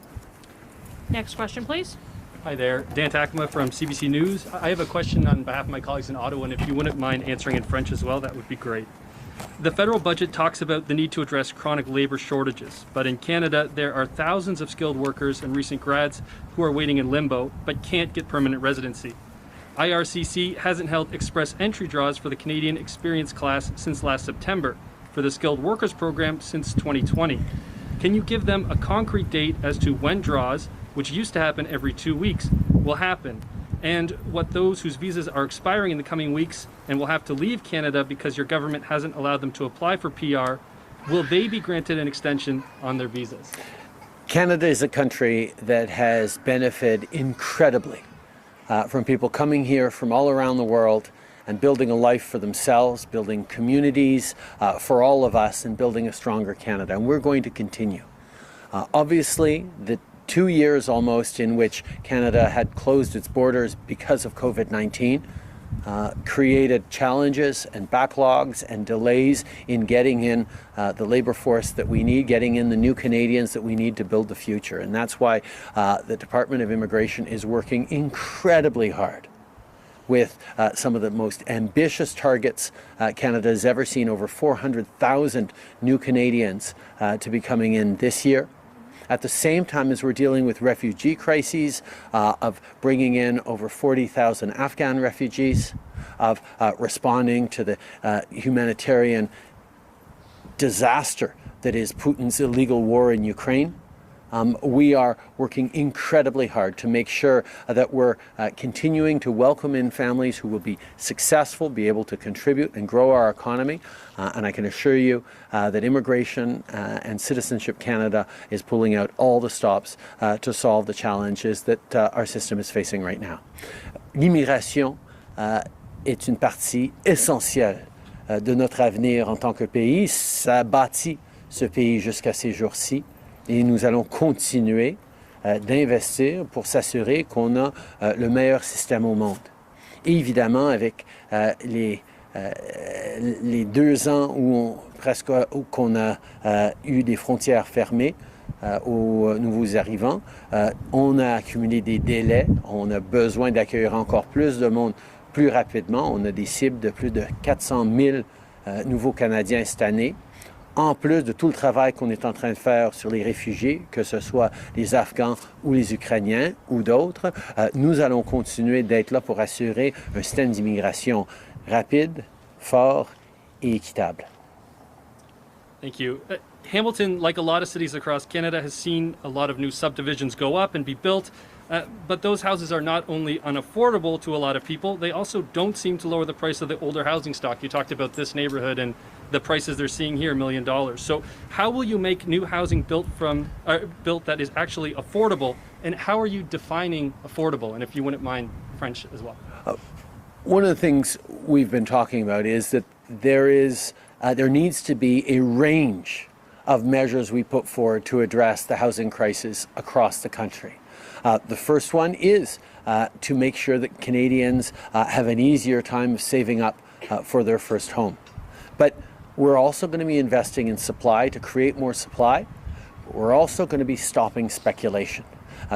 Next question, please. Hi there, Dan Takama from CBC News. I have a question on behalf of my colleagues in Ottawa, and if you wouldn't mind answering in French as well, that would be great. The federal budget talks about the need to address chronic labor shortages, but in Canada, there are thousands of skilled workers and recent grads who are waiting in limbo, but can't get permanent residency. IRCC hasn't held express entry draws for the Canadian Experience class since last September, for the Skilled Workers Program since 2020. Can you give them a concrete date as to when draws, which used to happen every 2 weeks, will happen, and what those whose visas are expiring in the coming weeks and will have to leave Canada because your government hasn't allowed them to apply for PR, will they be granted an extension on their visas? Canada is a country that has benefited incredibly from people coming here from all around the world and building a life for themselves, building communities for all of us, and building a stronger Canada. And we're going to continue. Obviously, the 2 years almost in which Canada had closed its borders because of COVID-19 created challenges and backlogs and delays in getting in the labor force that we need, getting in the new Canadians that we need to build the future. And that's why the Department of Immigration is working incredibly hard with some of the most ambitious targets Canada has ever seen, over 400,000 new Canadians to be coming in this year. At the same time as we're dealing with refugee crises, of bringing in over 40,000 Afghan refugees, of responding to the humanitarian disaster that is Putin's illegal war in Ukraine. We are working incredibly hard to make sure that we're continuing to welcome in families who will be successful, be able to contribute and grow our economy. And I can assure you that Immigration and Citizenship Canada is pulling out all the stops to solve the challenges that our system is facing right now. l'immigration est une partie essentielle de notre avenir en tant que pays. Ça bâtit ce pays jusqu'à ces jours-ci et nous allons continuer d'investir pour s'assurer qu'on a le meilleur système au monde. Et évidemment, avec les 2 ans où qu'on a eu des frontières fermées aux nouveaux arrivants, on a accumulé des délais, on a besoin d'accueillir encore plus de monde plus rapidement. On a des cibles de plus de 400 000 nouveaux Canadiens cette année. En plus de tout le travail qu'on est en train de faire sur les réfugiés, que ce soit les Afghans ou les Ukrainiens ou d'autres, nous allons continuer d'être là pour assurer un système d'immigration rapide, fort et équitable. Thank you. Hamilton, like a lot of cities across Canada, has seen a lot of new subdivisions go up and be built. But those houses are not only unaffordable to a lot of people, they also don't seem to lower the price of the older housing stock. You talked about this neighborhood and the prices they're seeing here, $1 million. So how will you make new housing built that is actually affordable, and how are you defining affordable? And if you wouldn't mind French as well. One of the things we've been talking about is that there needs to be a range of measures we put forward to address the housing crisis across the country. The first one is to make sure that Canadians have an easier time of saving up for their first home. But we're also going to be investing in supply to create more supply. We're also going to be stopping speculation.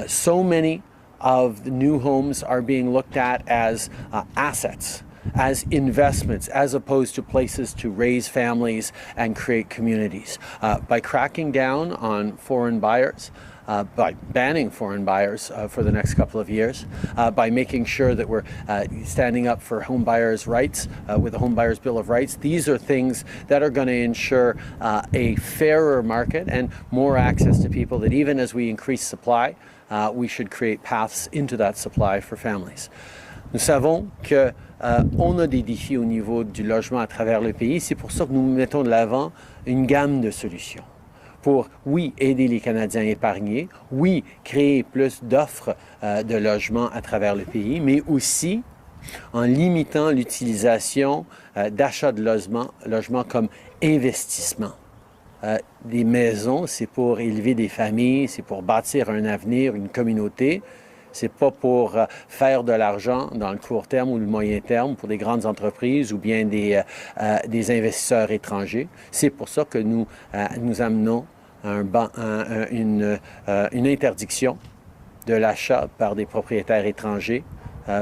So many of the new homes are being looked at as assets, as investments, as opposed to places to raise families and create communities. By cracking down on foreign buyers, by banning foreign buyers for the next couple of years, by making sure that we're standing up for home buyers' rights with the Home Buyers Bill of Rights. These are things that are going to ensure a fairer market and more access to people, that even as we increase supply, we should create paths into that supply for families. Nous savons que on a des défis au niveau du logement à travers le pays. C'est pour ça que nous mettons de l'avant une gamme de solutions pour, oui, aider les Canadiens à épargner, oui, créer plus d'offres de logements à travers le pays, mais aussi en limitant l'utilisation d'achats de logements comme investissement. Des maisons, c'est pour élever des familles, c'est pour bâtir un avenir, une communauté. C'est pas pour faire de l'argent dans le court terme ou le moyen terme pour des grandes entreprises ou bien des investisseurs étrangers. C'est pour ça que nous amenons une interdiction de l'achat par des propriétaires étrangers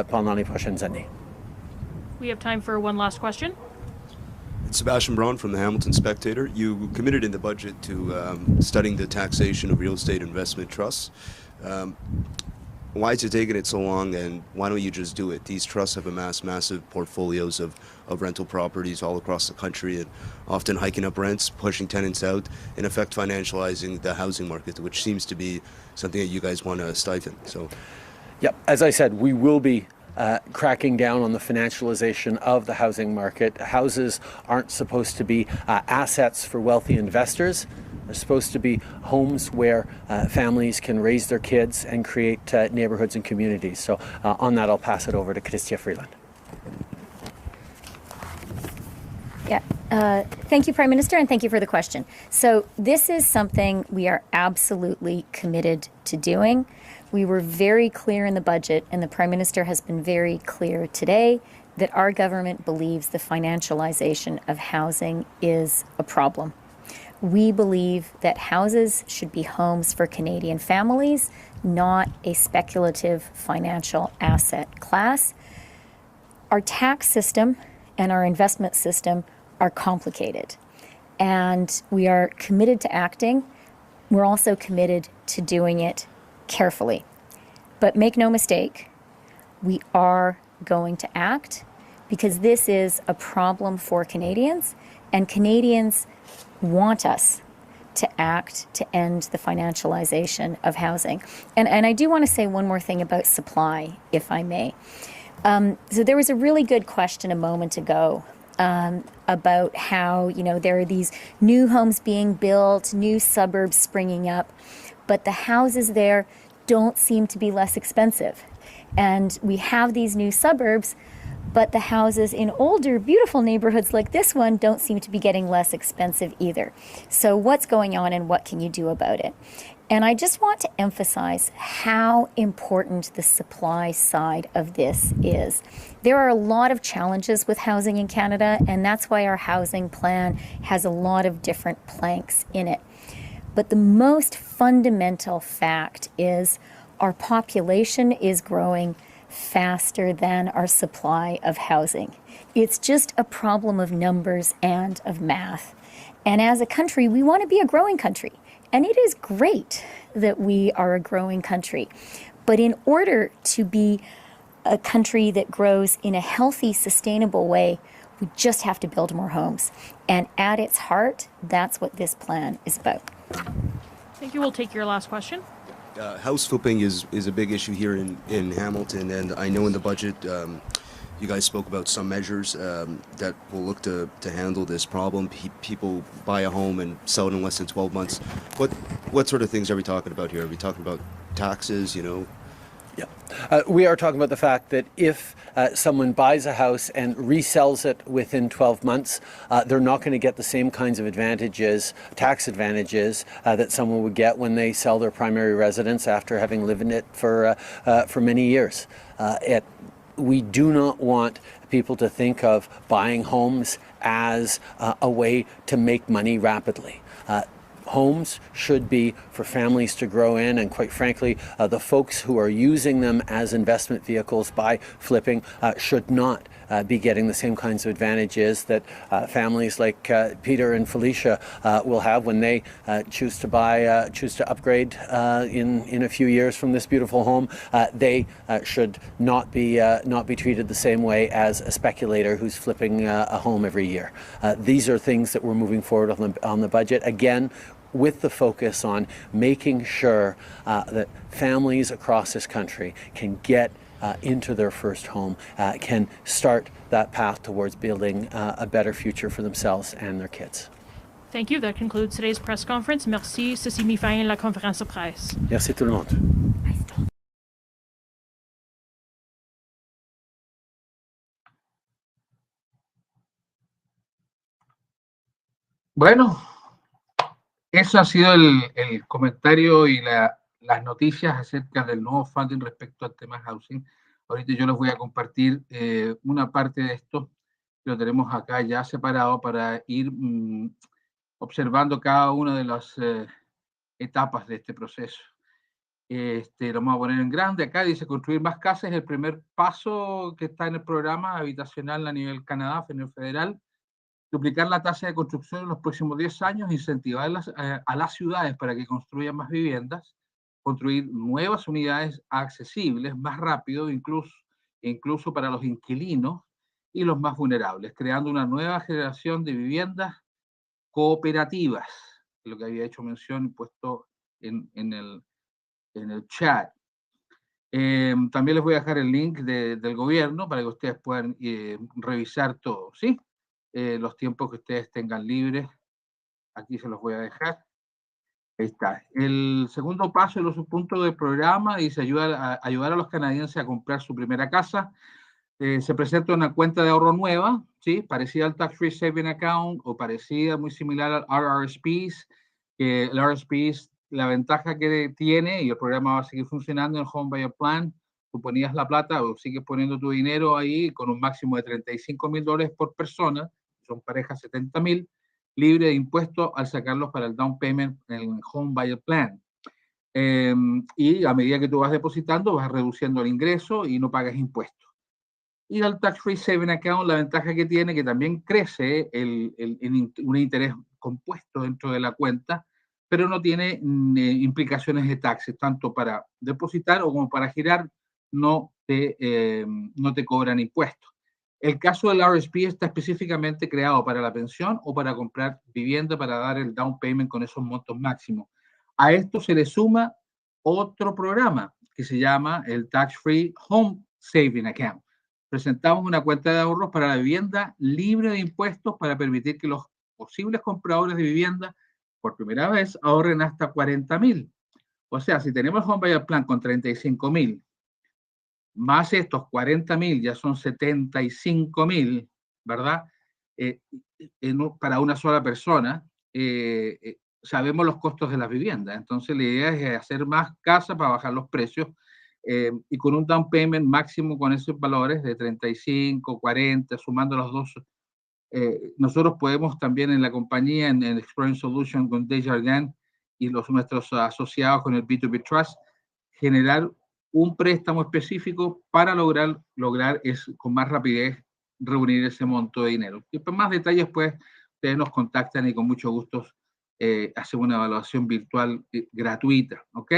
pendant les prochaines années. We have time for one last question. It's Sebastian Braun from the Hamilton Spectator. You committed in the budget to studying the taxation of real estate investment trusts. Why is it taking it so long, and why don't you just do it? These trusts have amassed massive portfolios of rental properties all across the country, and often hiking up rents, pushing tenants out, in effect financializing the housing market, which seems to be something that you guys want to stifle. So, yeah, as I said, we will be cracking down on the financialization of the housing market. Houses aren't supposed to be assets for wealthy investors. They're supposed to be homes where families can raise their kids and create neighborhoods and communities. So on that, I'll pass it over to Chrystia Freeland. Yeah. Thank you, Prime Minister, and thank you for the question. So this is something we are absolutely committed to doing. We were very clear in the budget, and the Prime Minister has been very clear today, that our government believes the financialization of housing is a problem. We believe that houses should be homes for Canadian families, not a speculative financial asset class. Our tax system and our investment system are complicated, and we are committed to acting. We're also committed to doing it carefully. But make no mistake, we are going to act, because this is a problem for Canadians, and Canadians want us to act to end the financialization of housing. And I do want to say one more thing about supply, if I may. So there was a really good question a moment ago about how, there are these new homes being built, new suburbs springing up, but the houses there don't seem to be less expensive. And we have these new suburbs, but the houses in older, beautiful neighborhoods like this one don't seem to be getting less expensive either. So what's going on and what can you do about it? And I just want to emphasize how important the supply side of this is. There are a lot of challenges with housing in Canada, and that's why our housing plan has a lot of different planks in it. But the most fundamental fact is our population is growing faster than our supply of housing. It's just a problem of numbers and of math. And as a country, we want to be a growing country. And it is great that we are a growing country. But in order to be a country that grows in a healthy, sustainable way, we just have to build more homes. And at its heart, that's what this plan is about. Thank you. We'll take your last question. House flipping is a big issue here in Hamilton, and I know in the budget you guys spoke about some measures that will look to handle this problem. People buy a home and sell it in less than 12 months. What sort of things are we talking about here? Are we talking about taxes, you know? Yeah. We are talking about the fact that if someone buys a house and resells it within 12 months, they're not going to get the same kinds of advantages, tax advantages, that someone would get when they sell their primary residence after having lived in it for many years. We do not want people to think of buying homes as a way to make money rapidly. Homes should be for families to grow in, and quite frankly, the folks who are using them as investment vehicles by flipping should not be getting the same kinds of advantages that families like Peter and Felicia will have when they choose to upgrade in a few years from this beautiful home. They should not be treated the same way as a speculator who's flipping a home every year. These are things that we're moving forward on the budget. Again, with the focus on making sure that families across this country can get into their first home, can start that path towards building a better future for themselves and their kids. Thank you. That concludes today's press conference. Merci. Ceci met fin à la conférence de presse. Merci tout le monde. Bueno, eso ha sido el comentario y las noticias acerca del nuevo funding respecto al tema housing. Ahorita yo les voy a compartir una parte de esto, lo tenemos acá ya separado para ir observando cada una de las etapas de este proceso. Lo vamos a poner en grande. Acá dice construir más casas es el primer paso que está en el programa habitacional a nivel Canadá, a nivel federal. Duplicar la tasa de construcción en los próximos 10 años, incentivar a las ciudades para que construyan más viviendas, construir nuevas unidades accesibles más rápido, incluso para los inquilinos y los más vulnerables, creando una nueva generación de viviendas cooperativas, lo que había hecho mención y puesto en el chat. También les voy a dejar el link del gobierno para que ustedes puedan revisar todo, ¿sí? Los tiempos que ustedes tengan libres, aquí se los voy a dejar. Ahí está. El segundo paso, el subpunto del programa, dice ayudar a los canadienses a comprar su primera casa. Se presenta una cuenta de ahorro nueva, ¿sí? Parecida al Tax Free Saving Account o parecida, muy similar al RRSPs. El RRSPs, la ventaja que tiene, y el programa va a seguir funcionando en el Home Buyer Plan, tú ponías la plata o sigues poniendo tu dinero ahí con un máximo de $35,000 por persona, son parejas 70,000, libre de impuestos al sacarlos para el down payment en el Home Buyer Plan. Y a medida que tú vas depositando, vas reduciendo el ingreso y no pagas impuestos. Y el Tax Free Saving Account, la ventaja que tiene, que también crece un interés compuesto dentro de la cuenta, pero no tiene implicaciones de taxes, tanto para depositar o como para girar, no te cobran impuestos. El caso del RSP está específicamente creado para la pensión o para comprar vivienda para dar el down payment con esos montos máximos. A esto se le suma otro programa que se llama el Tax Free Home Saving Account. Presentamos una cuenta de ahorros para la vivienda libre de impuestos para permitir que los posibles compradores de vivienda por primera vez ahorren hasta $40,000. O sea, si tenemos Home Buyer Plan con $35,000, más estos 40.000, ya son 75.000, ¿verdad? Para una sola persona, sabemos los costos de las viviendas. Entonces, la idea es hacer más casas para bajar los precios y con un down payment máximo con esos valores de 35, 40, sumando los dos. Nosotros podemos también en la compañía, en Exploring Solution con Desjardins y nuestros asociados con el B2B Trust, generar un préstamo específico para lograr con más rapidez reunir ese monto de dinero. Y para más detalles, pues, ustedes nos contactan y con mucho gusto hacemos una evaluación virtual gratuita, ¿ok?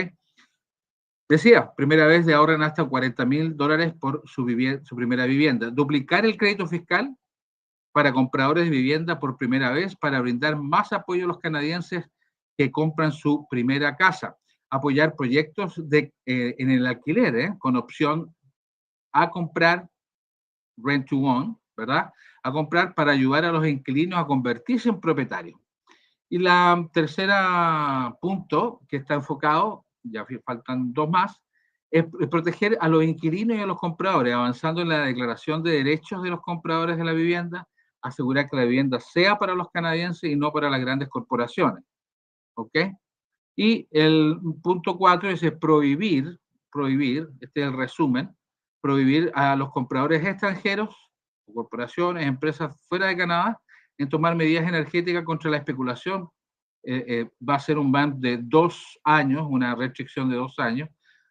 Decía, primera vez de ahorran hasta $40,000 por su primera vivienda. Duplicar el crédito fiscal para compradores de vivienda por primera vez para brindar más apoyo a los canadienses que compran su primera casa. Apoyar proyectos en el alquiler, con opción a comprar, rent to own, ¿verdad? A comprar para ayudar a los inquilinos a convertirse en propietarios. Y la tercera punto que está enfocado, ya faltan dos más, es proteger a los inquilinos y a los compradores, avanzando en la declaración de derechos de los compradores de la vivienda, asegurar que la vivienda sea para los canadienses y no para las grandes corporaciones. ¿Ok? Y el punto 4 es prohibir, este es el resumen, prohibir a los compradores extranjeros, corporaciones, empresas fuera de Canadá, en tomar medidas energéticas contra la especulación. Va a ser un ban de 2 años, una restricción de 2 años,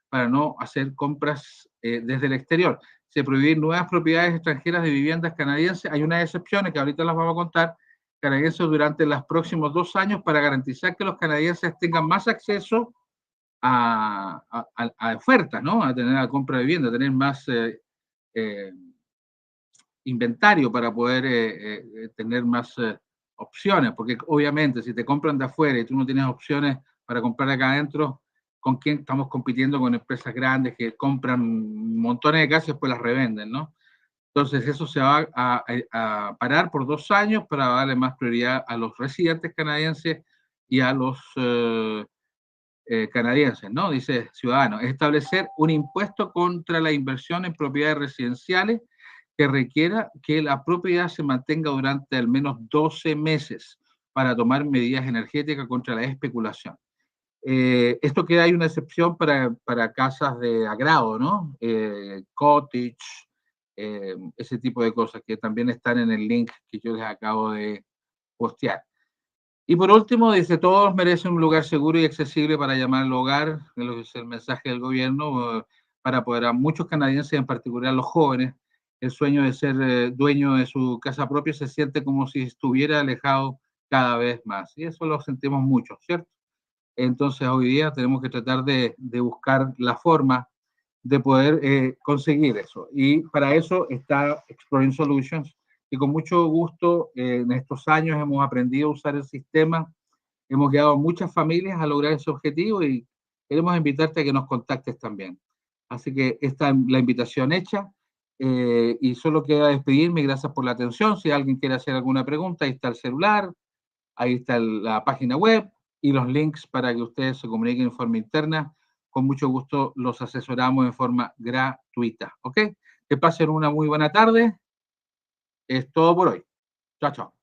para no hacer compras desde el exterior. Se prohibir nuevas propiedades extranjeras de viviendas canadienses. Hay unas excepciones que ahorita las vamos a contar, canadienses durante los próximos 2 años para garantizar que los canadienses tengan más acceso a ofertas, ¿no? A tener la compra de vivienda, a tener más inventario para poder tener más opciones, porque obviamente si te compran de afuera y tú no tienes opciones para comprar acá adentro, ¿con quién estamos compitiendo? Con empresas grandes que compran montones de casas y después las revenden, ¿no? Entonces eso se va a parar por 2 años para darle más prioridad a los residentes canadienses y a los canadienses, ¿no? Dice Ciudadanos, establecer un impuesto contra la inversión en propiedades residenciales que requiera que la propiedad se mantenga durante al menos 12 meses para tomar medidas energéticas contra la especulación. Esto que hay una excepción para casas de agrado, ¿no? Cottage, ese tipo de cosas que también están en el link que yo les acabo de postear. Y por último, dice, todos merecen un lugar seguro y accesible para llamar al hogar, es lo que es el mensaje del gobierno, para apoderar a muchos canadienses, en particular los jóvenes. El sueño de ser dueño de su casa propia se siente como si estuviera alejado cada vez más. Y eso lo sentimos mucho, ¿cierto? Entonces hoy día tenemos que tratar de buscar la forma de poder conseguir eso. Y para eso está Exploring Solutions, y con mucho gusto en estos años hemos aprendido a usar el sistema, hemos guiado a muchas familias a lograr ese objetivo y queremos invitarte a que nos contactes también. Así que esta es la invitación hecha y solo queda despedirme. Gracias por la atención. Si alguien quiere hacer alguna pregunta, ahí está el celular, ahí está la página web y los links para que ustedes se comuniquen en forma interna. Con mucho gusto los asesoramos en forma gratuita, ¿ok? Que pasen una muy buena tarde. Es todo por hoy. Chao, chao.